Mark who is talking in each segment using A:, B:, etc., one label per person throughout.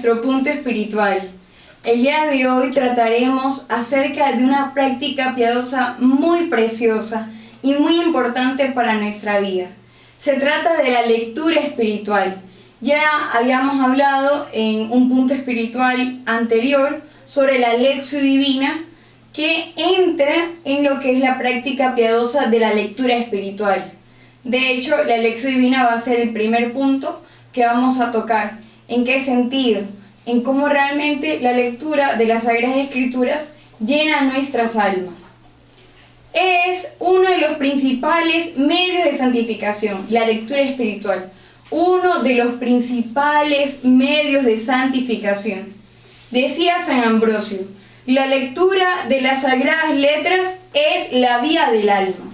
A: nuestro punto espiritual. El día de hoy trataremos acerca de una práctica piadosa muy preciosa y muy importante para nuestra vida. Se trata de la lectura espiritual. Ya habíamos hablado en un punto espiritual anterior sobre la lección divina, que entra en lo que es la práctica piadosa de la lectura espiritual. De hecho, la lección divina va a ser el primer punto que vamos a tocar. ¿En qué sentido? En cómo realmente la lectura de las Sagradas Escrituras llena nuestras almas. Es uno de los principales medios de santificación, la lectura espiritual. Uno de los principales medios de santificación. Decía San Ambrosio, la lectura de las Sagradas Letras es la vía del alma.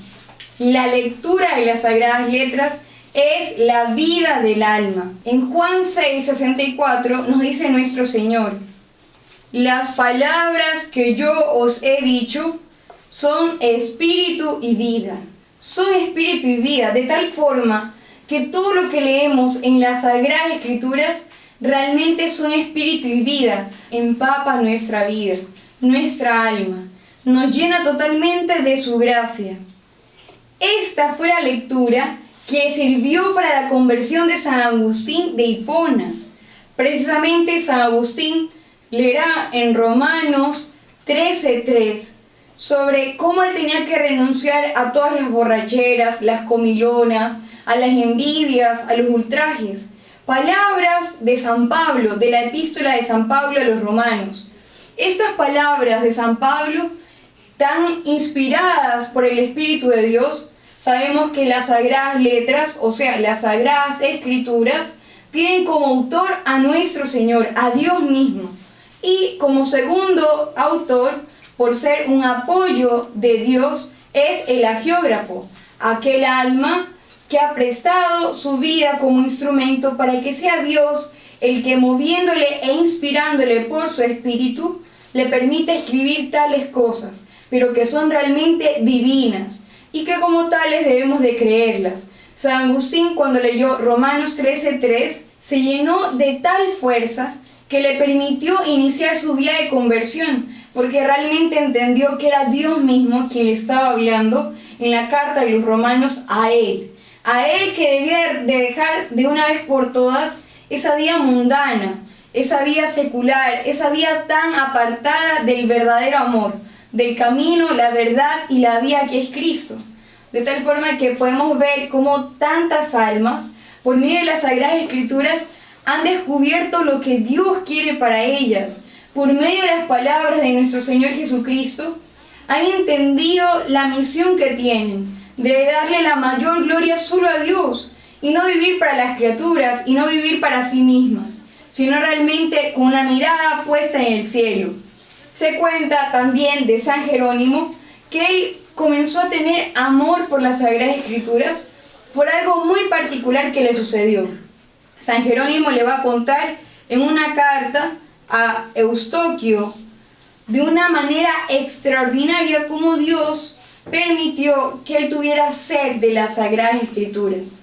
A: La lectura de las Sagradas Letras es la vida del alma. En Juan 6:64 nos dice nuestro Señor, las palabras que yo os he dicho son espíritu y vida. Son espíritu y vida, de tal forma que todo lo que leemos en las Sagradas Escrituras realmente son espíritu y vida, empapa nuestra vida, nuestra alma, nos llena totalmente de su gracia. Esta fue la lectura que sirvió para la conversión de San Agustín de Hipona. Precisamente San Agustín leerá en Romanos 13:3 sobre cómo él tenía que renunciar a todas las borracheras, las comilonas, a las envidias, a los ultrajes. Palabras de San Pablo, de la epístola de San Pablo a los romanos. Estas palabras de San Pablo, tan inspiradas por el Espíritu de Dios, sabemos que las Sagradas Letras, o sea, las Sagradas Escrituras, tienen como autor a nuestro Señor, a Dios mismo. Y como segundo autor, por ser un apoyo de Dios, es el agiógrafo, aquel alma que ha prestado su vida como instrumento para que sea Dios el que, moviéndole e inspirándole por su espíritu, le permite escribir tales cosas, pero que son realmente divinas y que como tales debemos de creerlas. San Agustín, cuando leyó Romanos 13:3, se llenó de tal fuerza que le permitió iniciar su vida de conversión, porque realmente entendió que era Dios mismo quien le estaba hablando en la carta de los romanos a él que debía de dejar de una vez por todas esa vida mundana, esa vida secular, esa vida tan apartada del verdadero amor, del camino, la verdad y la vida que es Cristo. De tal forma que podemos ver cómo tantas almas, por medio de las Sagradas Escrituras, han descubierto lo que Dios quiere para ellas. Por medio de las palabras de nuestro Señor Jesucristo, han entendido la misión que tienen, de darle la mayor gloria solo a Dios, y no vivir para las criaturas, y no vivir para sí mismas, sino realmente con la mirada puesta en el cielo. Se cuenta también de San Jerónimo, que él comenzó a tener amor por las Sagradas Escrituras, por algo muy particular que le sucedió. San Jerónimo le va a contar en una carta a Eustoquio, de una manera extraordinaria, cómo Dios permitió que él tuviera sed de las Sagradas Escrituras.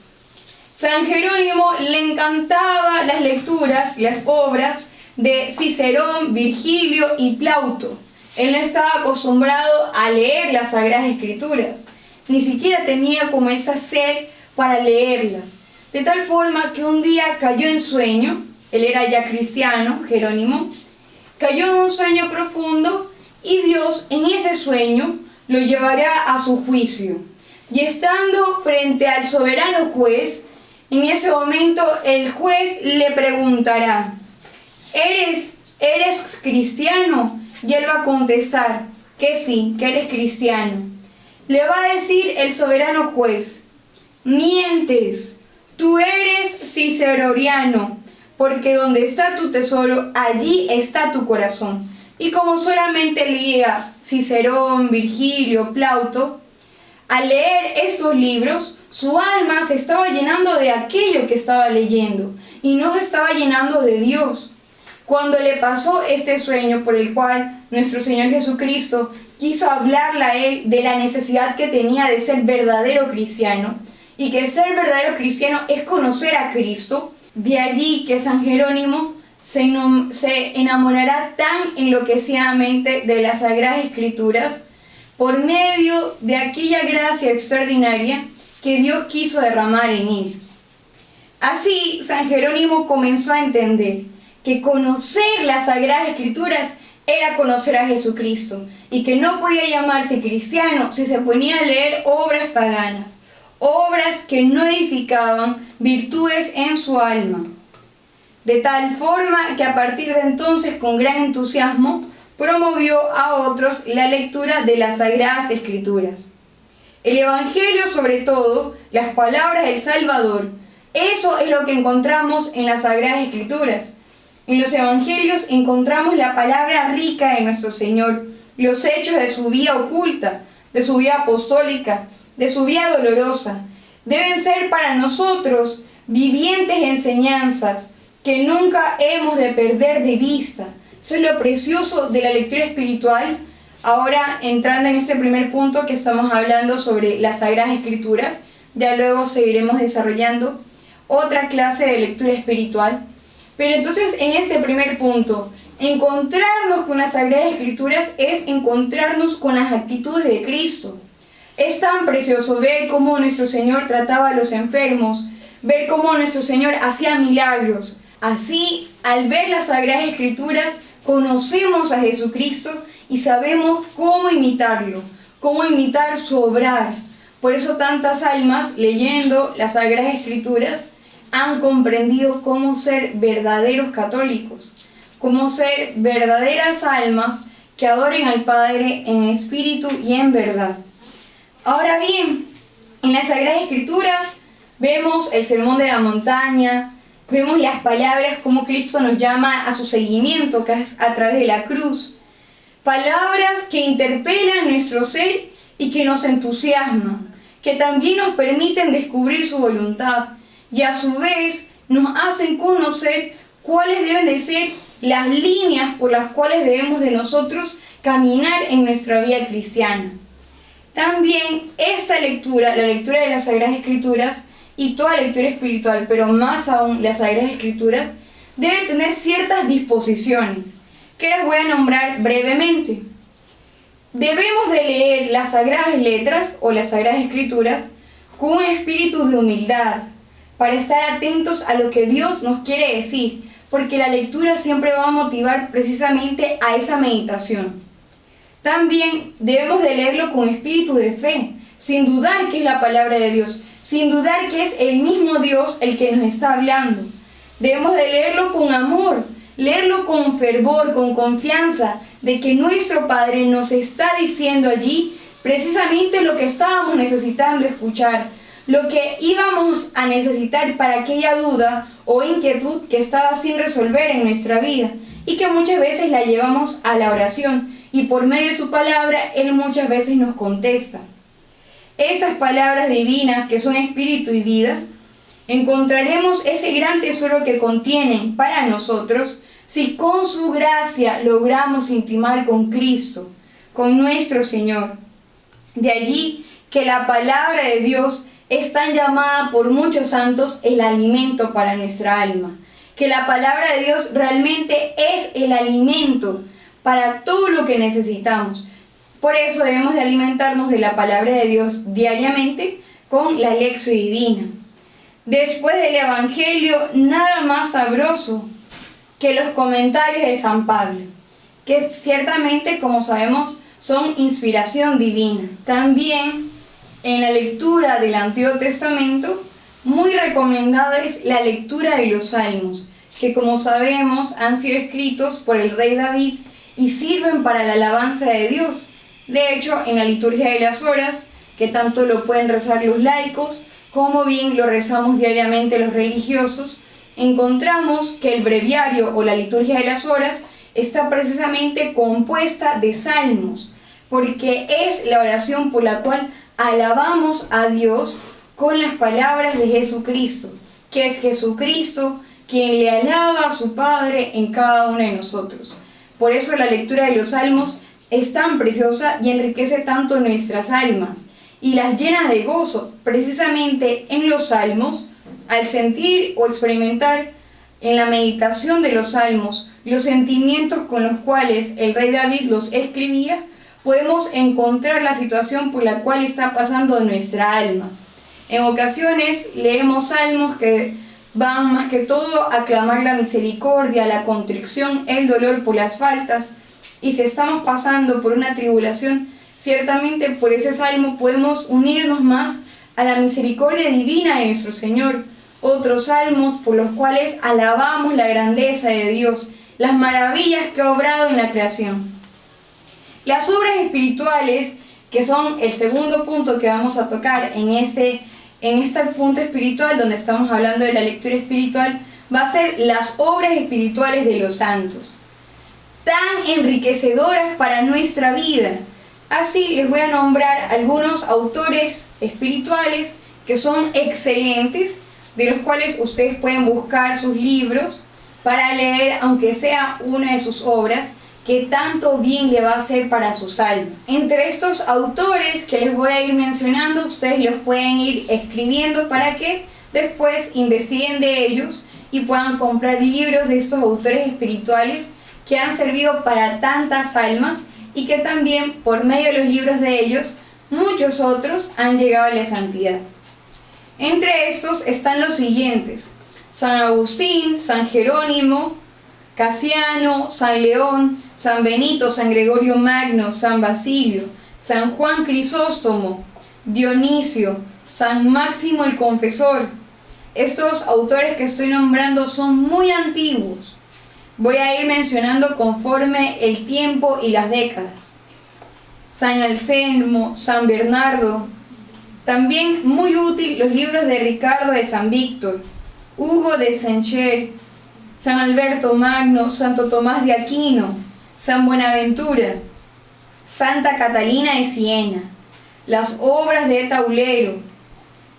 A: San Jerónimo le encantaba las lecturas, las obras de Cicerón, Virgilio y Plauto. Él no estaba acostumbrado a leer las Sagradas Escrituras, ni siquiera tenía como esa sed para leerlas. De tal forma que un día cayó en sueño, él era ya cristiano, Jerónimo, cayó en un sueño profundo y Dios en ese sueño lo llevará a su juicio. Y estando frente al soberano juez, en ese momento el juez le preguntará, ¿eres cristiano? Y él va a contestar que sí, que eres cristiano. Le va a decir el soberano juez, mientes, tú eres ciceroniano, porque donde está tu tesoro, allí está tu corazón. Y como solamente leía Cicerón, Virgilio, Plauto, al leer estos libros, su alma se estaba llenando de aquello que estaba leyendo y no se estaba llenando de Dios. Cuando le pasó este sueño por el cual nuestro Señor Jesucristo quiso hablarle a él de la necesidad que tenía de ser verdadero cristiano, y que ser verdadero cristiano es conocer a Cristo, de allí que San Jerónimo se enamorará tan enloquecidamente de las Sagradas Escrituras por medio de aquella gracia extraordinaria que Dios quiso derramar en él. Así, San Jerónimo comenzó a entender que conocer las Sagradas Escrituras era conocer a Jesucristo y que no podía llamarse cristiano si se ponía a leer obras paganas, obras que no edificaban virtudes en su alma. De tal forma que a partir de entonces, con gran entusiasmo, promovió a otros la lectura de las Sagradas Escrituras. El Evangelio, sobre todo, las palabras del Salvador, eso es lo que encontramos en las Sagradas Escrituras. En los Evangelios encontramos la palabra rica de nuestro Señor, los hechos de su vida oculta, de su vida apostólica, de su vida dolorosa. Deben ser para nosotros vivientes enseñanzas que nunca hemos de perder de vista. Eso es lo precioso de la lectura espiritual. Ahora, entrando en este primer punto que estamos hablando sobre las Sagradas Escrituras, ya luego seguiremos desarrollando otra clase de lectura espiritual. Pero entonces, en este primer punto, encontrarnos con las Sagradas Escrituras es encontrarnos con las actitudes de Cristo. Es tan precioso ver cómo nuestro Señor trataba a los enfermos, ver cómo nuestro Señor hacía milagros. Así, al ver las Sagradas Escrituras, conocemos a Jesucristo y sabemos cómo imitarlo, cómo imitar su obrar. Por eso tantas almas, leyendo las Sagradas Escrituras, han comprendido cómo ser verdaderos católicos, cómo ser verdaderas almas que adoren al Padre en espíritu y en verdad. Ahora bien, en las Sagradas Escrituras vemos el Sermón de la Montaña, vemos las palabras como Cristo nos llama a su seguimiento, que es a través de la cruz. Palabras que interpelan nuestro ser y que nos entusiasman, que también nos permiten descubrir su voluntad y a su vez nos hacen conocer cuáles deben de ser las líneas por las cuales debemos de nosotros caminar en nuestra vida cristiana. También esta lectura, la lectura de las Sagradas Escrituras y toda lectura espiritual, pero más aún las Sagradas Escrituras, debe tener ciertas disposiciones, que las voy a nombrar brevemente. Debemos de leer las Sagradas Letras o las Sagradas Escrituras con un espíritu de humildad, para estar atentos a lo que Dios nos quiere decir, porque la lectura siempre va a motivar precisamente a esa meditación. También debemos de leerlo con espíritu de fe, sin dudar que es la palabra de Dios, sin dudar que es el mismo Dios el que nos está hablando. Debemos de leerlo con amor, leerlo con fervor, con confianza, de que nuestro Padre nos está diciendo allí precisamente lo que estábamos necesitando escuchar, lo que íbamos a necesitar para aquella duda o inquietud que estaba sin resolver en nuestra vida y que muchas veces la llevamos a la oración y por medio de su palabra Él muchas veces nos contesta. Esas palabras divinas que son espíritu y vida, encontraremos ese gran tesoro que contienen para nosotros si con su gracia logramos intimar con Cristo, con nuestro Señor. De allí que la palabra de Dios es tan llamada por muchos santos el alimento para nuestra alma, que la palabra de Dios realmente es el alimento para todo lo que necesitamos. Por eso debemos de alimentarnos de la palabra de Dios diariamente con la lección divina. Después del Evangelio, nada más sabroso que los comentarios de San Pablo, que ciertamente, como sabemos, son inspiración divina. También en la lectura del Antiguo Testamento, muy recomendada es la lectura de los Salmos, que como sabemos han sido escritos por el rey David y sirven para la alabanza de Dios. De hecho, en la liturgia de las horas, que tanto lo pueden rezar los laicos, como bien lo rezamos diariamente los religiosos, encontramos que el breviario o la liturgia de las horas está precisamente compuesta de salmos, porque es la oración por la cual alabamos a Dios con las palabras de Jesucristo, que es Jesucristo quien le alaba a su Padre en cada uno de nosotros. Por eso la lectura de los salmos es tan preciosa y enriquece tanto nuestras almas y las llena de gozo. Precisamente en los salmos, al sentir o experimentar en la meditación de los salmos, los sentimientos con los cuales el rey David los escribía, podemos encontrar la situación por la cual está pasando nuestra alma. En ocasiones leemos salmos que van más que todo a clamar la misericordia, la contrición, el dolor por las faltas. Y si estamos pasando por una tribulación, ciertamente por ese salmo podemos unirnos más a la misericordia divina de nuestro Señor. Otros salmos por los cuales alabamos la grandeza de Dios, las maravillas que ha obrado en la creación. Las obras espirituales, que son el segundo punto que vamos a tocar en este punto espiritual donde estamos hablando de la lectura espiritual, va a ser las obras espirituales de los santos, tan enriquecedoras para nuestra vida. Así les voy a nombrar algunos autores espirituales que son excelentes, de los cuales ustedes pueden buscar sus libros para leer, aunque sea una de sus obras, que tanto bien le va a hacer para sus almas. Entre estos autores que les voy a ir mencionando, ustedes los pueden ir escribiendo para que después investiguen de ellos y puedan comprar libros de estos autores espirituales que han servido para tantas almas y que también por medio de los libros de ellos muchos otros han llegado a la santidad. Entre estos están los siguientes: San Agustín, San Jerónimo, Casiano, San León, San Benito, San Gregorio Magno, San Basilio, San Juan Crisóstomo, Dionisio, San Máximo el Confesor. Estos autores que estoy nombrando son muy antiguos. Voy a ir mencionando conforme el tiempo y las décadas. San Anselmo, San Bernardo. También muy útil los libros de Ricardo de San Víctor, Hugo de Sencher, San Alberto Magno, Santo Tomás de Aquino, San Buenaventura, Santa Catalina de Siena, las obras de Taulero,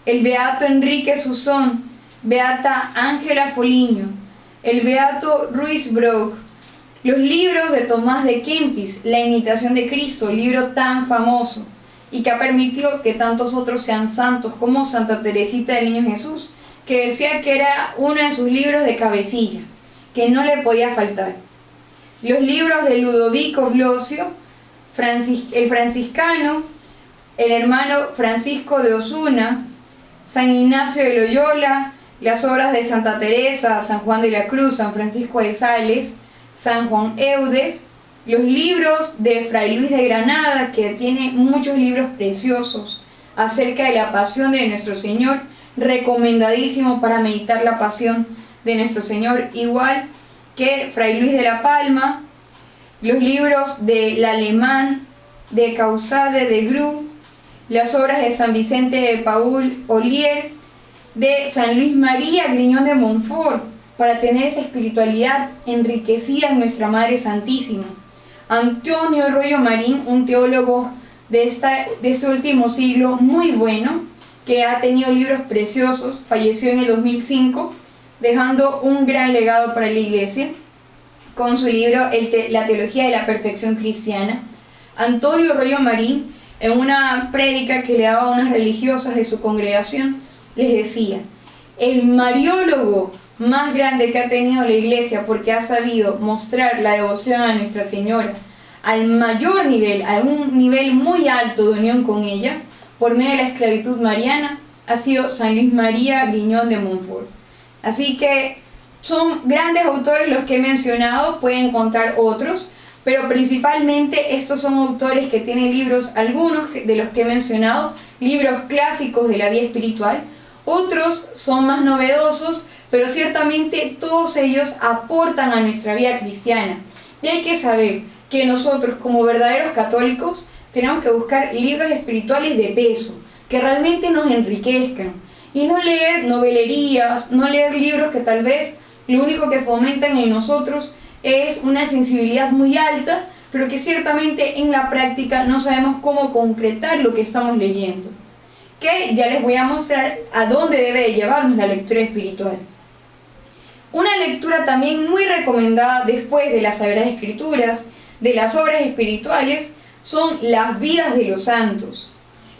A: el Beato Enrique Susón, Beata Ángela Foligno, el Beato Ruiz Brock, los libros de Tomás de Kempis, La imitación de Cristo, libro tan famoso y que ha permitido que tantos otros sean santos, como Santa Teresita del Niño Jesús, que decía que era uno de sus libros de cabecilla, que no le podía faltar. Los libros de Ludovico Blosio, el franciscano, el hermano Francisco de Osuna, San Ignacio de Loyola, las obras de Santa Teresa, San Juan de la Cruz, San Francisco de Sales, San Juan Eudes, los libros de Fray Luis de Granada, que tiene muchos libros preciosos acerca de la pasión de nuestro Señor, recomendadísimo para meditar la pasión de nuestro Señor, igual que Fray Luis de la Palma, los libros del alemán de Causade de Gru, las obras de San Vicente de Paul Ollier, de San Luis María Griñón de Montfort, para tener esa espiritualidad enriquecida en nuestra Madre Santísima. Antonio Rollo Marín, un teólogo de este último siglo muy bueno, que ha tenido libros preciosos, falleció en el 2005, dejando un gran legado para la Iglesia, con su libro La Teología de la Perfección Cristiana. Antonio Rollo Marín, en una prédica que le daba a unas religiosas de su congregación, les decía: el mariólogo más grande que ha tenido la Iglesia, porque ha sabido mostrar la devoción a Nuestra Señora al mayor nivel, a un nivel muy alto de unión con ella, por medio de la esclavitud mariana, ha sido San Luis María Griñón de Montfort. Así que son grandes autores los que he mencionado, pueden encontrar otros, pero principalmente estos son autores que tienen libros, algunos de los que he mencionado, libros clásicos de la vida espiritual, otros son más novedosos, pero ciertamente todos ellos aportan a nuestra vida cristiana. Y hay que saber que nosotros, como verdaderos católicos, tenemos que buscar libros espirituales de peso, que realmente nos enriquezcan, y no leer novelerías, no leer libros que tal vez lo único que fomentan en nosotros es una sensibilidad muy alta, pero que ciertamente en la práctica no sabemos cómo concretar lo que estamos leyendo. Que ya les voy a mostrar a dónde debe llevarnos la lectura espiritual. Una lectura también muy recomendada después de las Sagradas Escrituras, de las obras espirituales, son las vidas de los santos.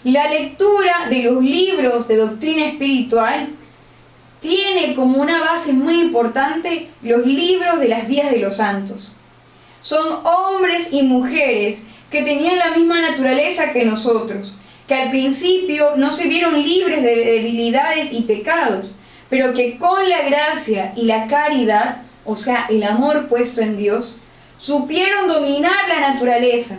A: La lectura de los libros de doctrina espiritual tiene como una base muy importante los libros de las vidas de los santos. Son hombres y mujeres que tenían la misma naturaleza que nosotros, que al principio no se vieron libres de debilidades y pecados, pero que con la gracia y la caridad, o sea, el amor puesto en Dios, supieron dominar la naturaleza,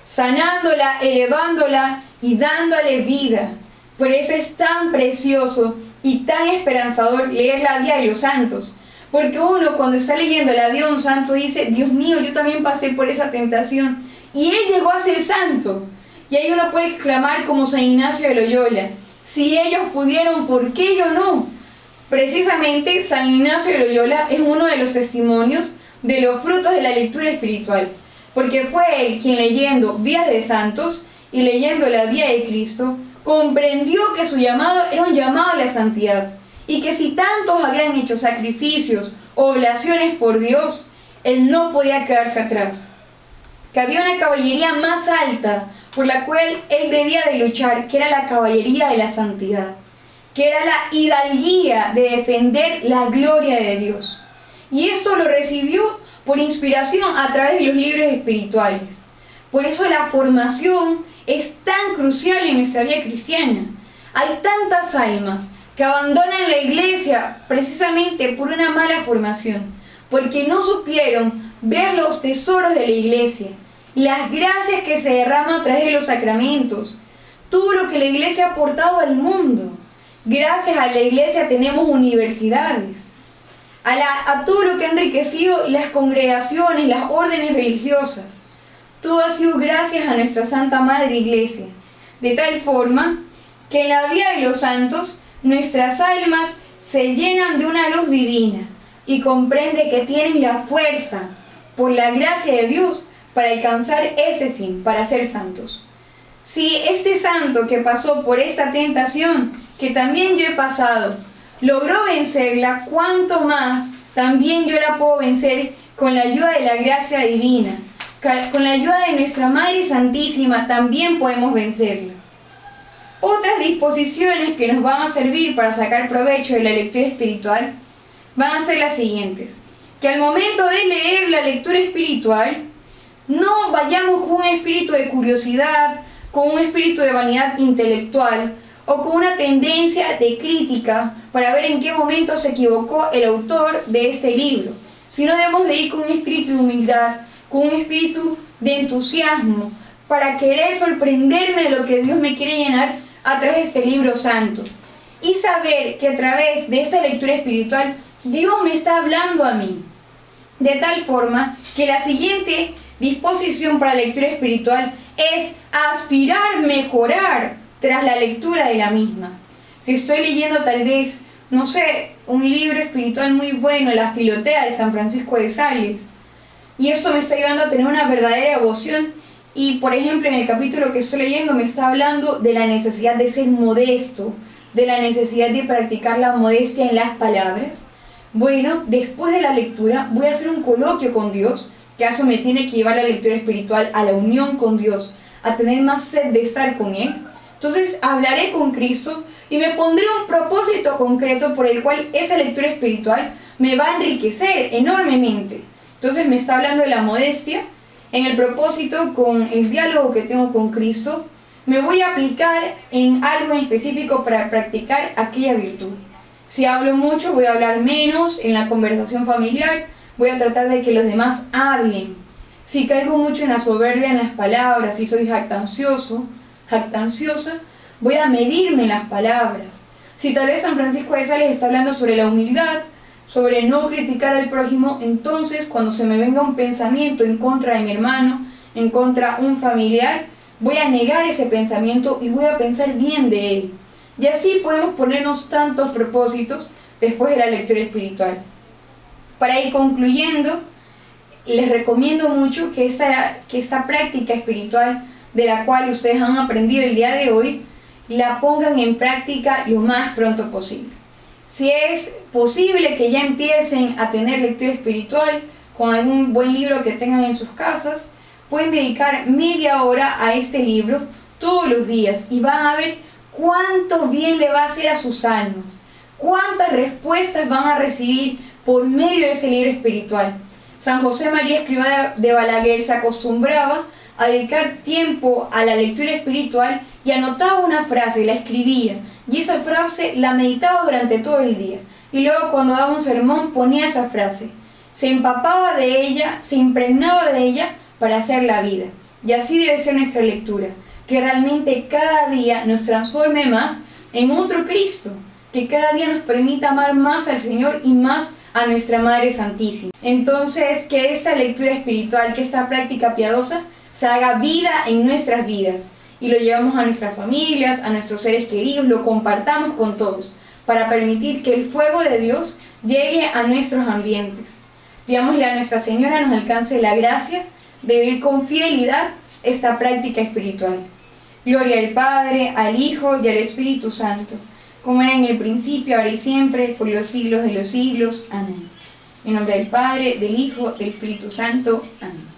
A: sanándola, elevándola y dándole vida. Por eso es tan precioso y tan esperanzador leer la vida de los santos, porque uno cuando está leyendo la vida de un santo dice, Dios mío, yo también pasé por esa tentación y él llegó a ser santo. Y ahí uno puede exclamar como San Ignacio de Loyola, si ellos pudieron, ¿por qué yo no? Precisamente San Ignacio de Loyola es uno de los testimonios de los frutos de la lectura espiritual, porque fue él quien, leyendo vidas de santos y leyendo la vida de Cristo, comprendió que su llamado era un llamado a la santidad, y que si tantos habían hecho sacrificios, oblaciones por Dios, él no podía quedarse atrás, que había una caballería más alta por la cual él debía de luchar, que era la caballería de la santidad, que era la hidalguía de defender la gloria de Dios. Y esto lo recibió por inspiración a través de los libros espirituales. Por eso la formación es tan crucial en nuestra vida cristiana. Hay tantas almas que abandonan la iglesia precisamente por una mala formación, porque no supieron ver los tesoros de la iglesia, las gracias que se derraman a través de los sacramentos, todo lo que la iglesia ha aportado al mundo. Gracias a la iglesia tenemos universidades, a todo lo que ha enriquecido las congregaciones, las órdenes religiosas. Todo ha sido gracias a nuestra Santa Madre Iglesia, de tal forma que en la vida de los santos nuestras almas se llenan de una luz divina y comprende que tienen la fuerza, por la gracia de Dios, para alcanzar ese fin, para ser santos. Si este santo que pasó por esta tentación, que también yo he pasado, logró vencerla, cuánto más también yo la puedo vencer con la ayuda de la gracia divina. Con la ayuda de nuestra Madre Santísima también podemos vencerla. Otras disposiciones que nos van a servir para sacar provecho de la lectura espiritual van a ser las siguientes. Que al momento de leer la lectura espiritual no vayamos con un espíritu de curiosidad, con un espíritu de vanidad intelectual o con una tendencia de crítica para ver en qué momento se equivocó el autor de este libro, sino debemos de ir con un espíritu de humildad, con un espíritu de entusiasmo, para querer sorprenderme de lo que Dios me quiere llenar a través de este libro santo. Y saber que a través de esta lectura espiritual, Dios me está hablando a mí. De tal forma que la siguiente disposición para la lectura espiritual es aspirar, mejorar tras la lectura de la misma. Si estoy leyendo tal vez, no sé, un libro espiritual muy bueno, La Filotea de San Francisco de Sales, y esto me está llevando a tener una verdadera devoción, y por ejemplo en el capítulo que estoy leyendo me está hablando de la necesidad de ser modesto, de la necesidad de practicar la modestia en las palabras. Bueno, después de la lectura voy a hacer un coloquio con Dios, que eso me tiene que llevar la lectura espiritual a la unión con Dios, a tener más sed de estar con Él. Entonces hablaré con Cristo y me pondré un propósito concreto por el cual esa lectura espiritual me va a enriquecer enormemente. Entonces me está hablando de la modestia, en el propósito, con el diálogo que tengo con Cristo, me voy a aplicar en algo en específico para practicar aquella virtud. Si hablo mucho, voy a hablar menos en la conversación familiar, voy a tratar de que los demás hablen. Si caigo mucho en la soberbia en las palabras, si soy jactanciosa, voy a medirme en las palabras. Si tal vez San Francisco de Sales está hablando sobre la humildad, sobre no criticar al prójimo, entonces cuando se me venga un pensamiento en contra de mi hermano, en contra de un familiar, voy a negar ese pensamiento y voy a pensar bien de él. Y así podemos ponernos tantos propósitos después de la lectura espiritual. Para ir concluyendo, les recomiendo mucho que esta práctica espiritual de la cual ustedes han aprendido el día de hoy, la pongan en práctica lo más pronto posible. Si es posible que ya empiecen a tener lectura espiritual con algún buen libro que tengan en sus casas, pueden dedicar media hora a este libro todos los días y van a ver cuánto bien le va a hacer a sus almas, ¿Cuántas respuestas van a recibir por medio de ese libro espiritual? San José María Escrivá de Balaguer se acostumbraba a dedicar tiempo a la lectura espiritual y anotaba una frase, la escribía, y esa frase la meditaba durante todo el día. Y luego cuando daba un sermón ponía esa frase, se empapaba de ella, se impregnaba de ella para hacer la vida. Y así debe ser nuestra lectura, que realmente cada día nos transforme más en otro Cristo, que cada día nos permita amar más al Señor y más a nuestra Madre Santísima. Entonces, que esta lectura espiritual, que esta práctica piadosa se haga vida en nuestras vidas y lo llevamos a nuestras familias, a nuestros seres queridos, lo compartamos con todos para permitir que el fuego de Dios llegue a nuestros ambientes. Pidámosle a Nuestra Señora nos alcance la gracia de vivir con fidelidad esta práctica espiritual. Gloria al Padre, al Hijo y al Espíritu Santo, como era en el principio, ahora y siempre, por los siglos de los siglos. Amén. En nombre del Padre, del Hijo, del Espíritu Santo. Amén.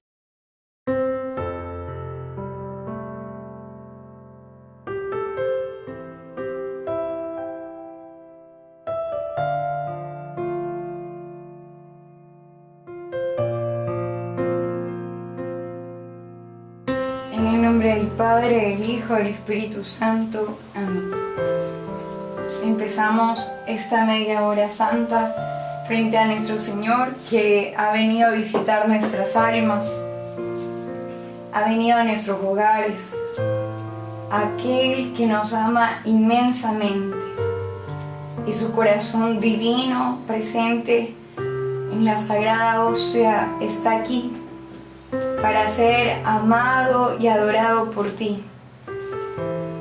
A: En el nombre del Padre, del Hijo, del Espíritu Santo. Amén. Empezamos esta media hora santa frente a nuestro Señor, que ha venido a visitar nuestras almas, ha venido a nuestros hogares, aquel que nos ama inmensamente, y su corazón divino presente en la Sagrada Hostia está aquí para ser amado y adorado por ti,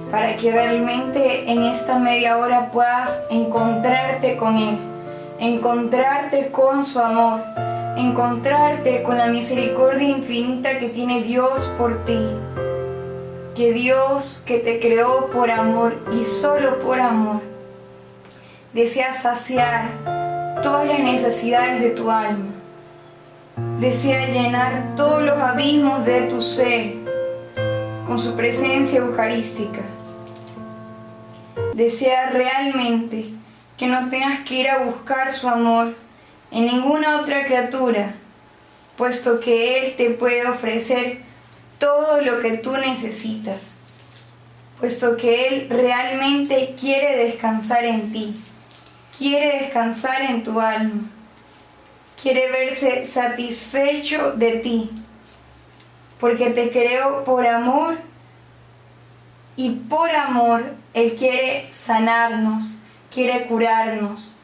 A: para que realmente en esta media hora puedas encontrarte con Él, encontrarte con su amor, encontrarte con la misericordia infinita que tiene Dios por ti, que Dios que te creó por amor y solo por amor, desea saciar todas las necesidades de tu alma, desea llenar todos los abismos de tu ser con su presencia eucarística. Desea realmente que no tengas que ir a buscar su amor en ninguna otra criatura, puesto que Él te puede ofrecer todo lo que tú necesitas, puesto que Él realmente quiere descansar en ti, quiere descansar en tu alma, quiere verse satisfecho de ti, porque te creó por amor, y por amor Él quiere sanarnos, quiere curarnos,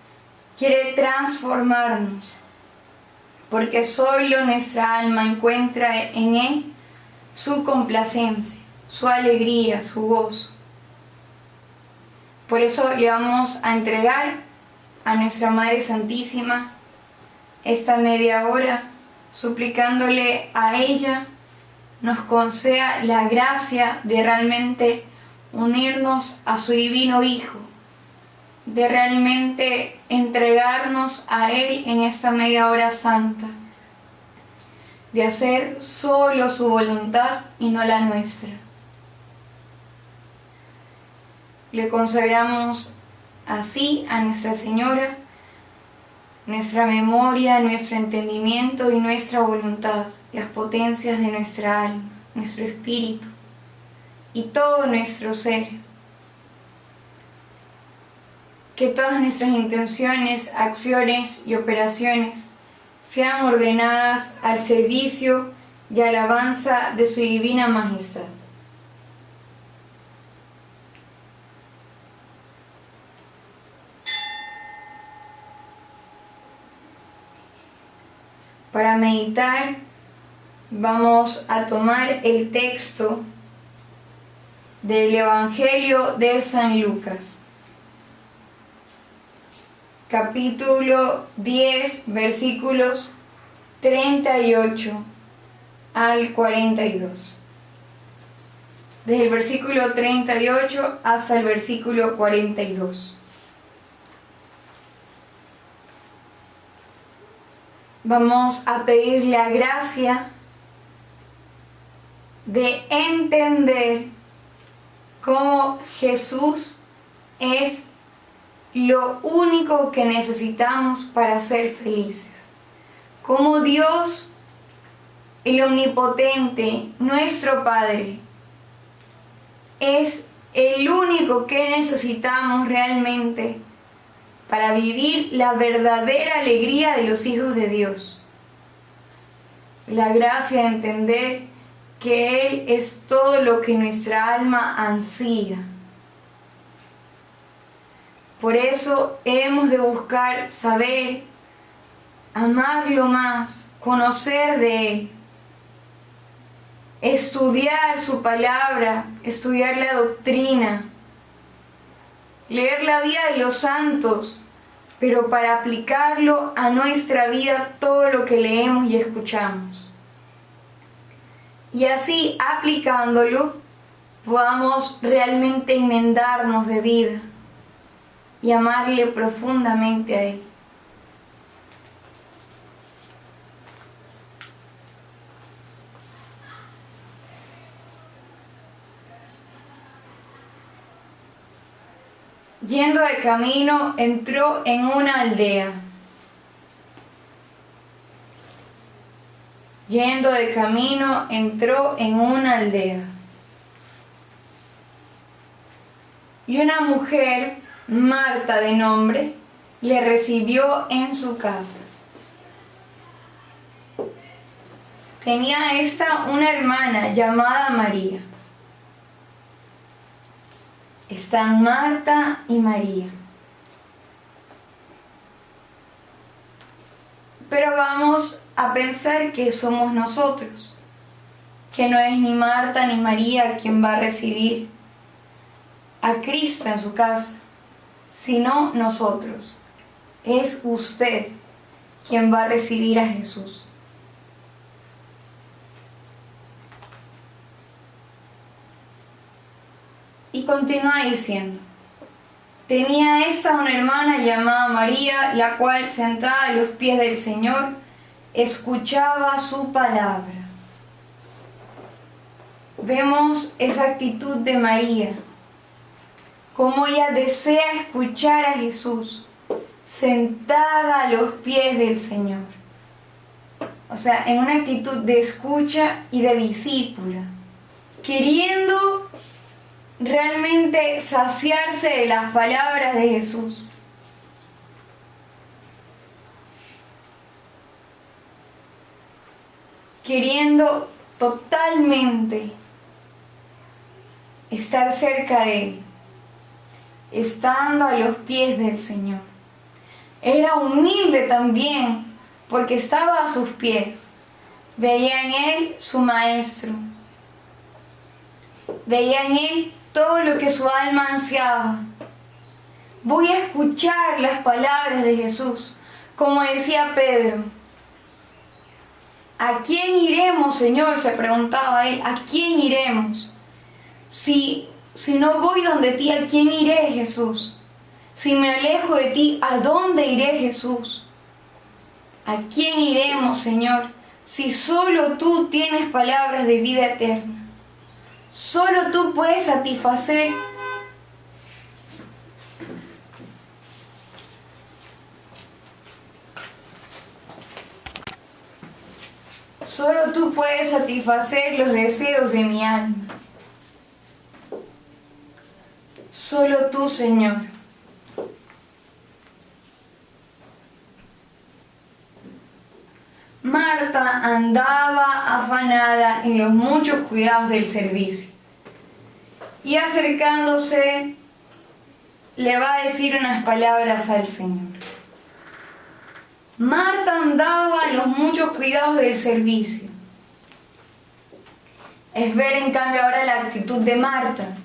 A: quiere transformarnos, porque solo nuestra alma encuentra en Él su complacencia, su alegría, su gozo. Por eso le vamos a entregar a nuestra Madre Santísima esta media hora, suplicándole a ella nos conceda la gracia de realmente unirnos a su divino Hijo, de realmente entregarnos a Él en esta media hora santa, de hacer solo su voluntad y no la nuestra. Le consagramos así a Nuestra Señora nuestra memoria, nuestro entendimiento y nuestra voluntad, las potencias de nuestra alma, nuestro espíritu y todo nuestro ser. Que todas nuestras intenciones, acciones y operaciones sean ordenadas al servicio y alabanza de su divina majestad. Para meditar vamos a tomar el texto del Evangelio de San Lucas, capítulo 10, versículos 38 al 42. Desde el versículo 38 hasta el versículo 42. Vamos a pedir la gracia de entender cómo Jesús es lo único que necesitamos para ser felices. Como Dios, el Omnipotente, nuestro Padre, es el único que necesitamos realmente para vivir la verdadera alegría de los hijos de Dios. La gracia de entender que Él es todo lo que nuestra alma ansía. Por eso hemos de buscar saber, amarlo más, conocer de Él, estudiar su palabra, estudiar la doctrina, leer la vida de los santos, pero para aplicarlo a nuestra vida todo lo que leemos y escuchamos. Y así, aplicándolo, podamos realmente enmendarnos de vida y amarle profundamente a Él. Yendo de camino, entró en una aldea. Yendo de camino, entró en una aldea. Y una mujer, Marta de nombre, le recibió en su casa. Tenía esta una hermana llamada María. Están Marta y María. Pero vamos a pensar que somos nosotros, que no es ni Marta ni María quien va a recibir a Cristo en su casa, sino nosotros. Es usted quien va a recibir a Jesús. Y continúa diciendo: tenía esta una hermana llamada María, la cual, sentada a los pies del Señor, escuchaba su palabra. Vemos esa actitud de María, cómo ella desea escuchar a Jesús, sentada a los pies del Señor. O sea, en una actitud de escucha y de discípula, queriendo realmente saciarse de las palabras de Jesús. Queriendo totalmente estar cerca de Él, estando a los pies del Señor. Era humilde también, porque estaba a sus pies. Veía en Él su maestro. Veía en Él todo lo que su alma ansiaba. Voy a escuchar las palabras de Jesús, como decía Pedro. ¿A quién iremos, Señor?, se preguntaba él. ¿A quién iremos? Si no voy donde ti, ¿a quién iré, Jesús? Si me alejo de ti, ¿a dónde iré, Jesús? ¿A quién iremos, Señor, si solo tú tienes palabras de vida eterna? Solo tú puedes satisfacer los deseos de mi alma. Solo tú, Señor. Marta andaba afanada en los muchos cuidados del servicio. Y acercándose, le va a decir unas palabras al Señor. Marta andaba en los muchos cuidados del servicio. Es ver en cambio ahora la actitud de Marta.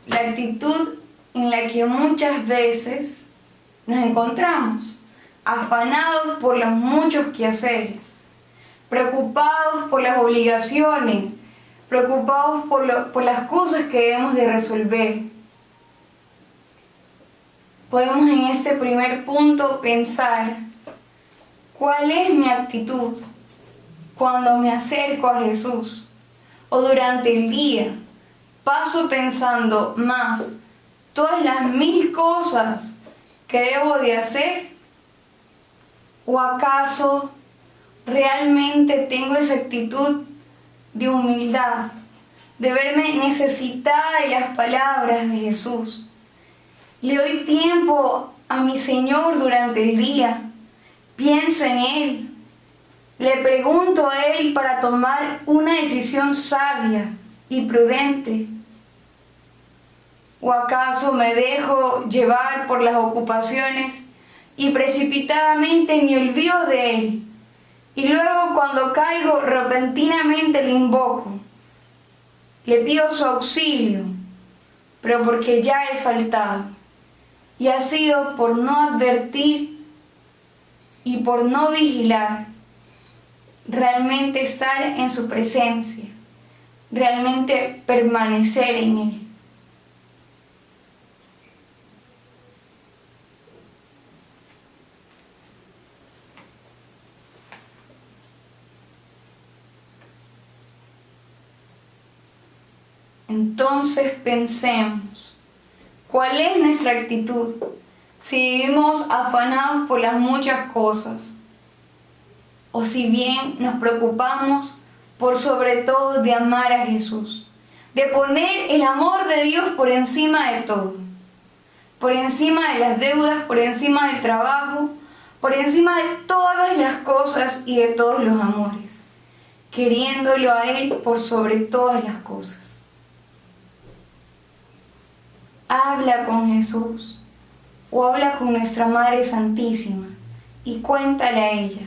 A: La actitud en la que muchas veces nos encontramos, afanados por los muchos quehaceres, preocupados por las obligaciones, preocupados por las cosas que debemos de resolver. Podemos en este primer punto pensar cuál es mi actitud cuando me acerco a Jesús o durante el día. Paso pensando más todas las mil cosas que debo de hacer? ¿O acaso realmente tengo esa actitud de humildad, de verme necesitada de las palabras de Jesús? Le doy tiempo a mi Señor durante el día, pienso en Él, le pregunto a Él para tomar una decisión sabia y prudente. ¿O acaso me dejo llevar por las ocupaciones y precipitadamente me olvido de Él? Y luego, cuando caigo, repentinamente lo invoco, le pido su auxilio, pero porque ya he faltado. Y ha sido por no advertir y por no vigilar, realmente estar en su presencia, realmente permanecer en Él. Entonces pensemos, ¿cuál es nuestra actitud si vivimos afanados por las muchas cosas? O si bien nos preocupamos por sobre todo de amar a Jesús, de poner el amor de Dios por encima de todo, por encima de las deudas, por encima del trabajo, por encima de todas las cosas y de todos los amores, queriéndolo a Él por sobre todas las cosas. Habla con Jesús o habla con nuestra Madre Santísima y cuéntale a ella.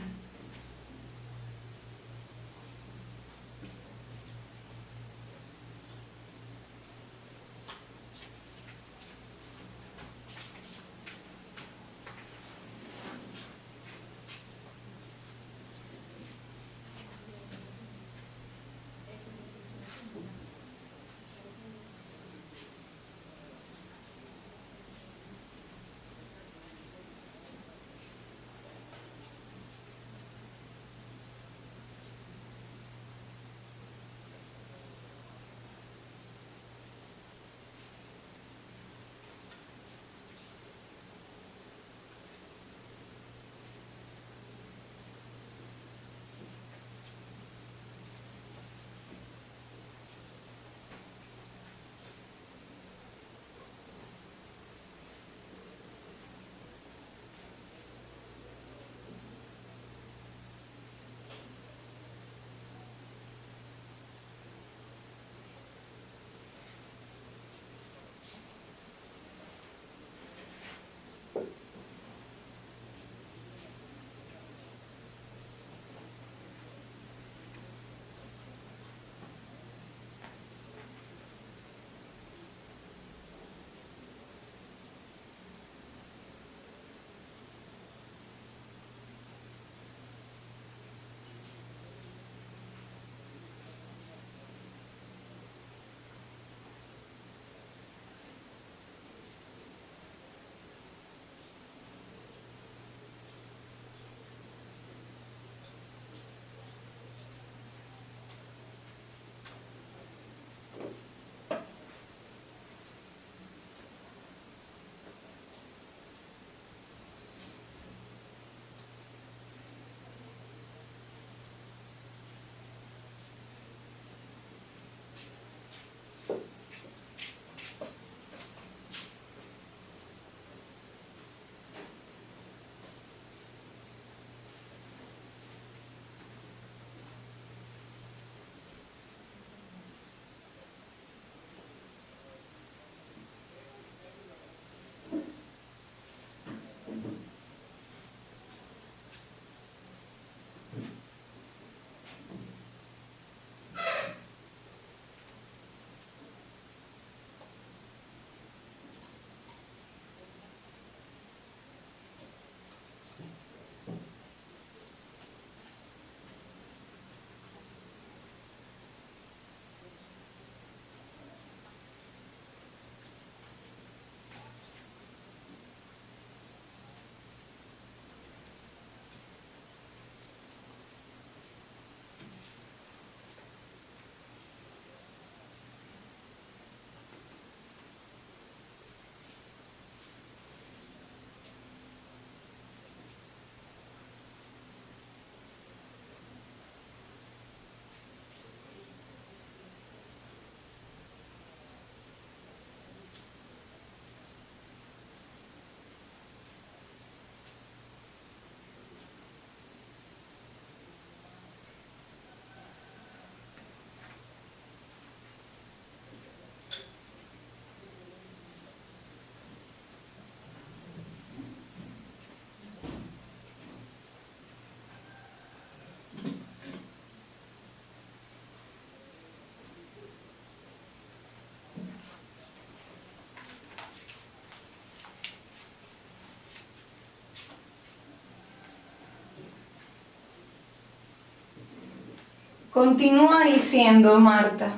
A: Continúa diciendo Marta.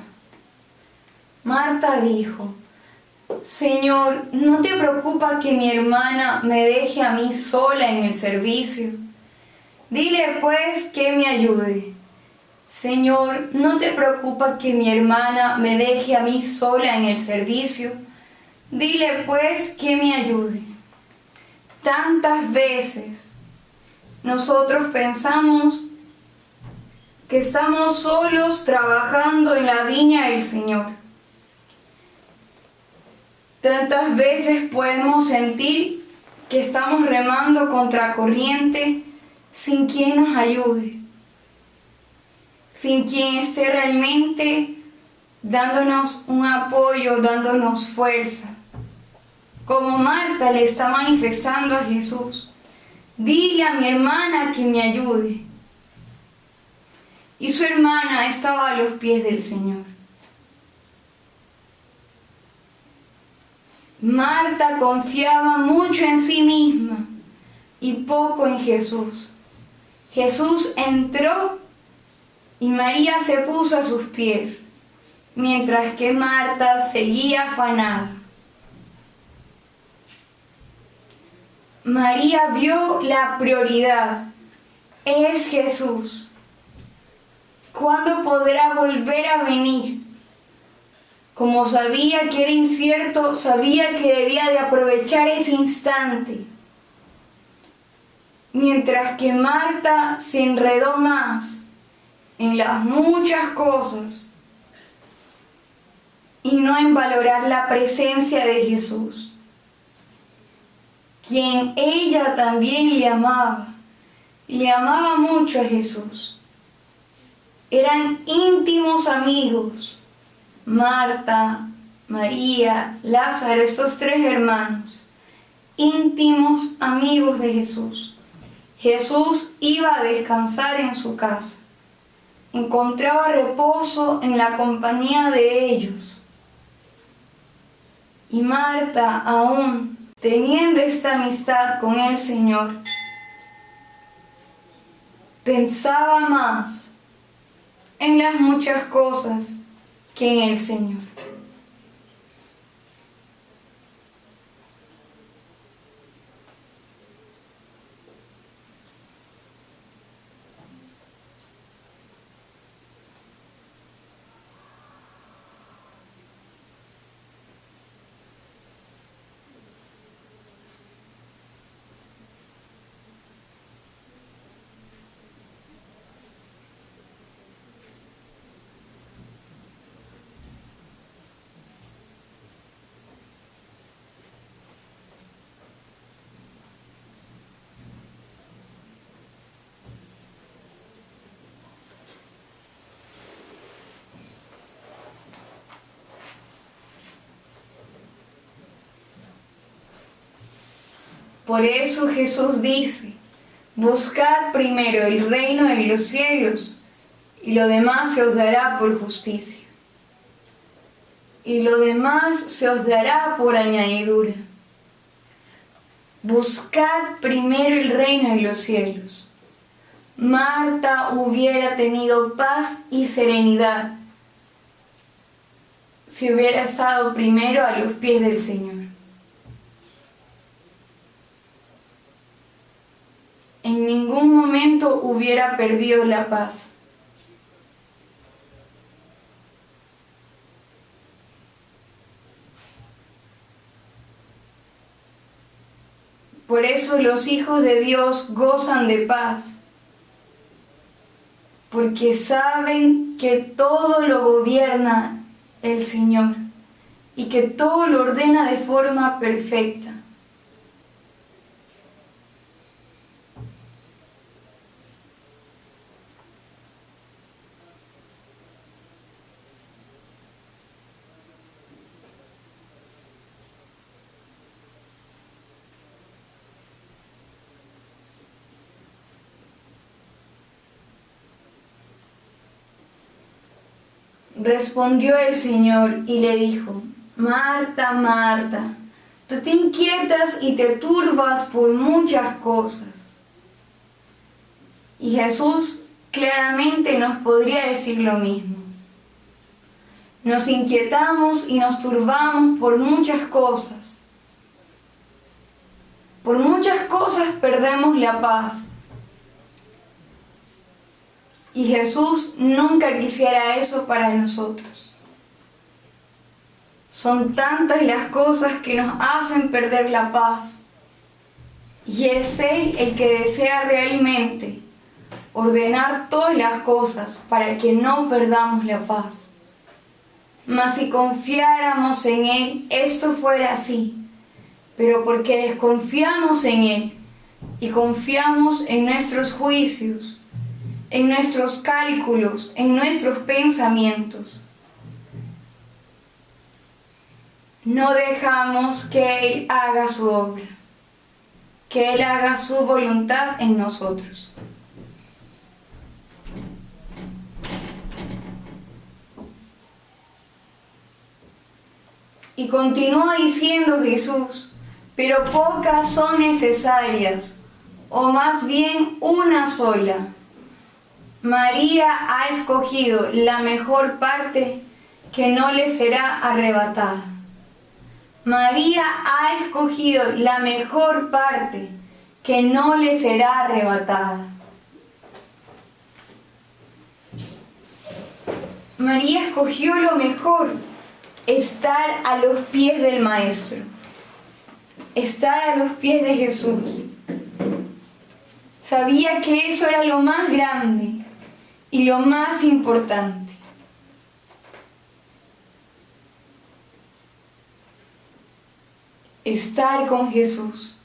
A: Marta dijo: Señor, ¿no te preocupa que mi hermana me deje a mí sola en el servicio? Dile pues que me ayude. Señor, ¿no te preocupa que mi hermana me deje a mí sola en el servicio? Dile pues que me ayude. Tantas veces nosotros pensamos que estamos solos trabajando en la viña del Señor. Tantas veces podemos sentir que estamos remando contra corriente sin quien nos ayude, sin quien esté realmente dándonos un apoyo, dándonos fuerza. Como Marta le está manifestando a Jesús: dile a mi hermana que me ayude. Y su hermana estaba a los pies del Señor. Marta confiaba mucho en sí misma y poco en Jesús. Jesús entró y María se puso a sus pies, mientras que Marta seguía afanada. María vio la prioridad: es Jesús. ¿Cuándo podrá volver a venir? Como sabía que era incierto, sabía que debía de aprovechar ese instante. Mientras que Marta se enredó más en las muchas cosas y no en valorar la presencia de Jesús, quien ella también le amaba mucho a Jesús. Eran íntimos amigos. Marta, María, Lázaro, estos tres hermanos, íntimos amigos de Jesús. Jesús iba a descansar en su casa. Encontraba reposo en la compañía de ellos. Y Marta, aún teniendo esta amistad con el Señor, pensaba más en las muchas cosas que en el Señor. Por eso Jesús dice: buscad primero el reino de los cielos, y lo demás se os dará por justicia. Y lo demás se os dará por añadidura. Buscad primero el reino de los cielos. Marta hubiera tenido paz y serenidad si hubiera estado primero a los pies del Señor. En ningún momento hubiera perdido la paz. Por eso los hijos de Dios gozan de paz, porque saben que todo lo gobierna el Señor y que todo lo ordena de forma perfecta. Respondió el Señor y le dijo: Marta, Marta, tú te inquietas y te turbas por muchas cosas. Y Jesús claramente nos podría decir lo mismo. Nos inquietamos y nos turbamos por muchas cosas. Por muchas cosas perdemos la paz. Y Jesús nunca quisiera eso para nosotros. Son tantas las cosas que nos hacen perder la paz. Y es Él el que desea realmente ordenar todas las cosas para que no perdamos la paz. Mas si confiáramos en Él, esto fuera así. Pero porque desconfiamos en Él y confiamos en nuestros juicios, en nuestros cálculos, en nuestros pensamientos, no dejamos que Él haga su obra, que Él haga su voluntad en nosotros. Y continúa diciendo Jesús, pero pocas son necesarias, o más bien una sola. María ha escogido la mejor parte que no le será arrebatada. María ha escogido la mejor parte que no le será arrebatada. María escogió lo mejor, estar a los pies del Maestro, estar a los pies de Jesús. Sabía que eso era lo más grande y lo más importante. Estar con Jesús.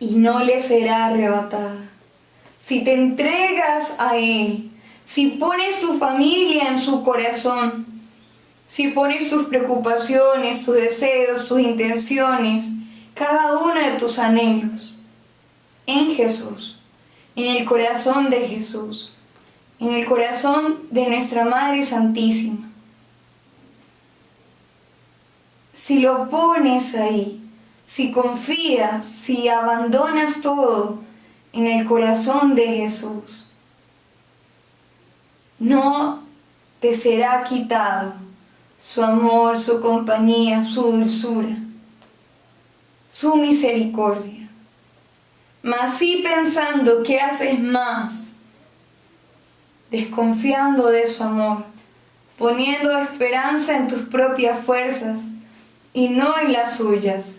A: Y no le será arrebatada. Si te entregas a Él, si pones tu familia en su corazón, si pones tus preocupaciones, tus deseos, tus intenciones, cada uno de tus anhelos en Jesús, en el corazón de Jesús, en el corazón de nuestra Madre Santísima. Si lo pones ahí, si confías, si abandonas todo en el corazón de Jesús, no te será quitado su amor, su compañía, su dulzura, su misericordia. Mas sí pensando que haces más, desconfiando de su amor, poniendo esperanza en tus propias fuerzas y no en las suyas,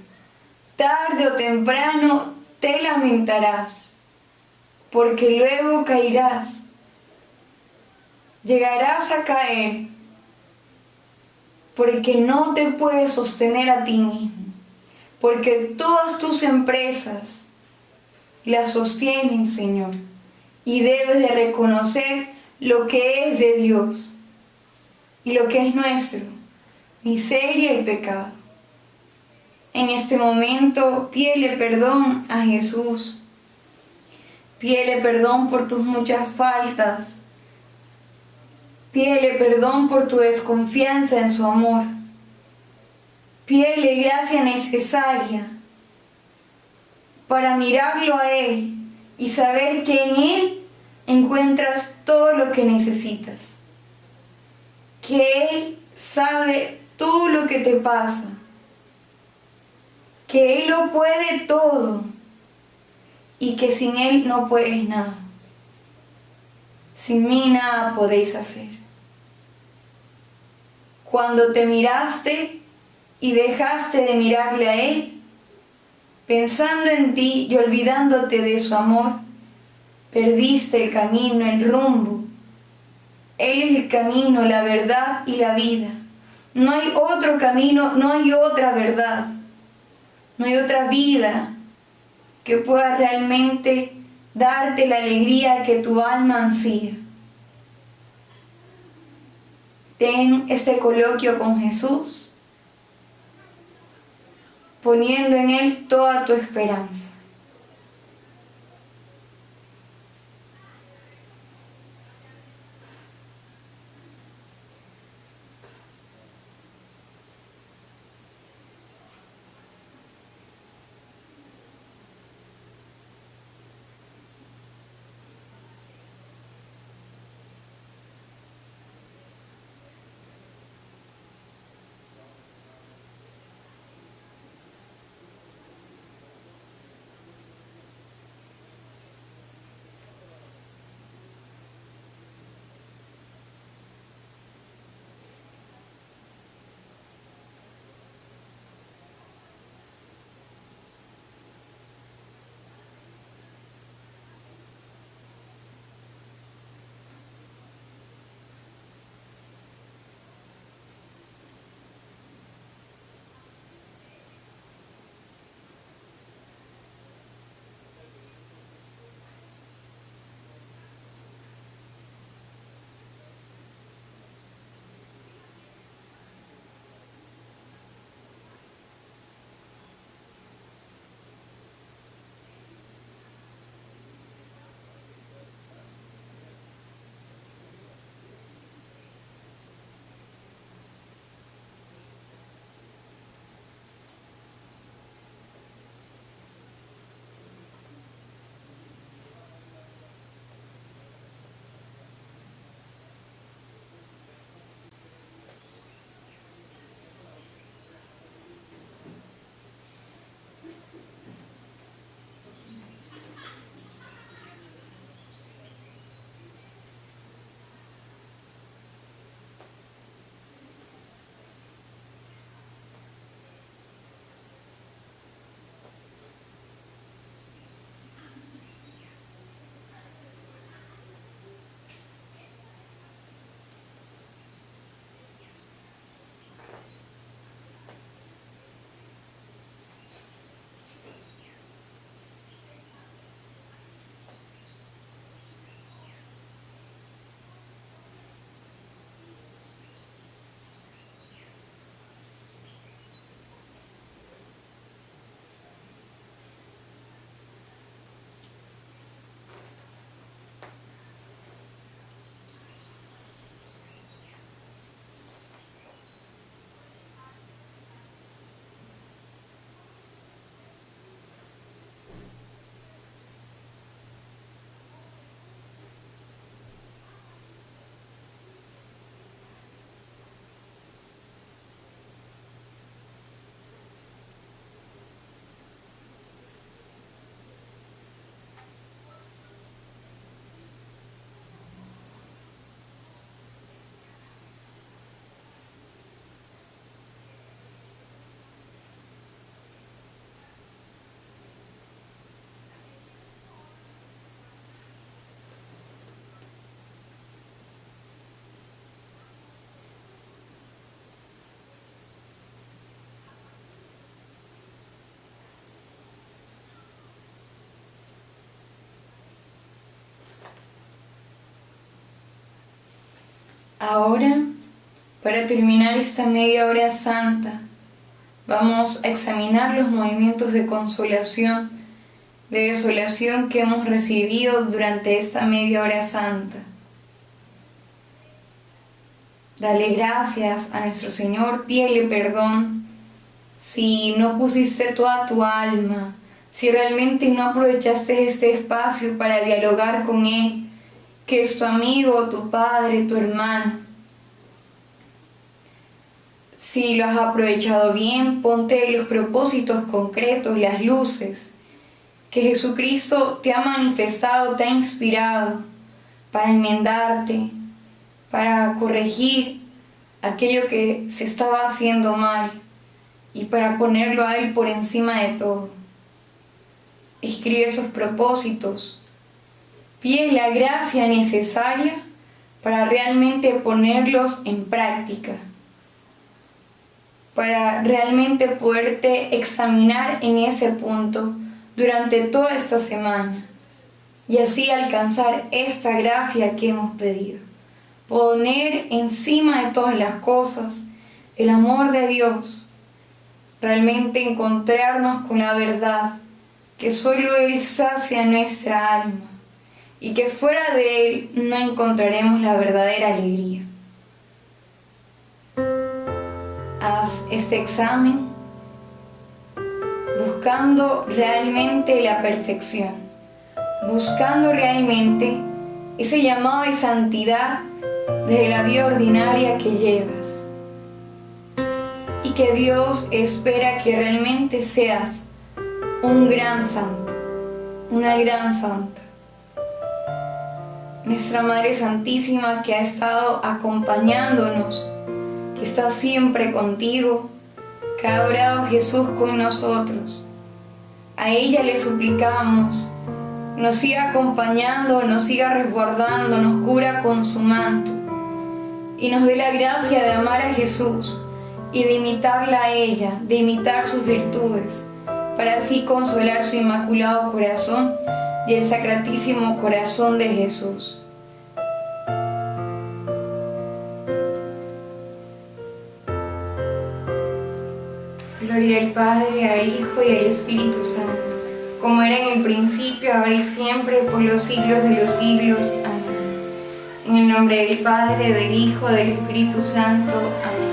A: tarde o temprano te lamentarás, porque luego caerás, llegarás a caer, porque no te puedes sostener a ti mismo, porque todas tus empresas las sostiene el Señor, y debes de reconocer lo que es de Dios y lo que es nuestro, miseria y pecado. En este momento, pídele perdón a Jesús. Pídele perdón por tus muchas faltas. Pídele perdón por tu desconfianza en su amor. Pídele gracia necesaria para mirarlo a Él y saber que en Él encuentras todo lo que necesitas. Que Él sabe todo lo que te pasa. Que Él lo puede todo y que sin Él no puedes nada. Sin mí nada podéis hacer. Cuando te miraste y dejaste de mirarle a Él, pensando en ti y olvidándote de su amor, perdiste el camino, el rumbo. Él es el camino, la verdad y la vida. No hay otro camino, no hay otra verdad. No hay otra vida que pueda realmente darte la alegría que tu alma ansía. Ten este coloquio con Jesús, poniendo en Él toda tu esperanza. Ahora, para terminar esta media hora santa, vamos a examinar los movimientos de consolación, de desolación que hemos recibido durante esta media hora santa. Dale gracias a nuestro Señor, pídele perdón si no pusiste toda tu alma, si realmente no aprovechaste este espacio para dialogar con Él, que es tu amigo, tu padre, tu hermano. Si lo has aprovechado bien, ponte los propósitos concretos, las luces que Jesucristo te ha manifestado, te ha inspirado para enmendarte, para corregir aquello que se estaba haciendo mal y para ponerlo a Él por encima de todo. Escribe esos propósitos. Pide la gracia necesaria para realmente ponerlos en práctica, para realmente poderte examinar en ese punto durante toda esta semana, y así alcanzar esta gracia que hemos pedido. Poner encima de todas las cosas el amor de Dios, realmente encontrarnos con la verdad, que solo Él sacia nuestra alma y que fuera de Él no encontraremos la verdadera alegría. Haz este examen buscando realmente la perfección, buscando realmente ese llamado de santidad desde la vida ordinaria que llevas, y que Dios espera que realmente seas un gran santo, una gran santa. Nuestra Madre Santísima, que ha estado acompañándonos, que está siempre contigo, que ha adorado a Jesús con nosotros, a ella le suplicamos, nos siga acompañando, nos siga resguardando, nos cubra con su manto y nos dé la gracia de amar a Jesús y de imitarla a ella, de imitar sus virtudes, para así consolar su inmaculado corazón y el sacratísimo corazón de Jesús. Gloria al Padre, al Hijo y al Espíritu Santo, como era en el principio, ahora y siempre, por los siglos de los siglos. Amén. En el nombre del Padre, del Hijo, del Espíritu Santo. Amén.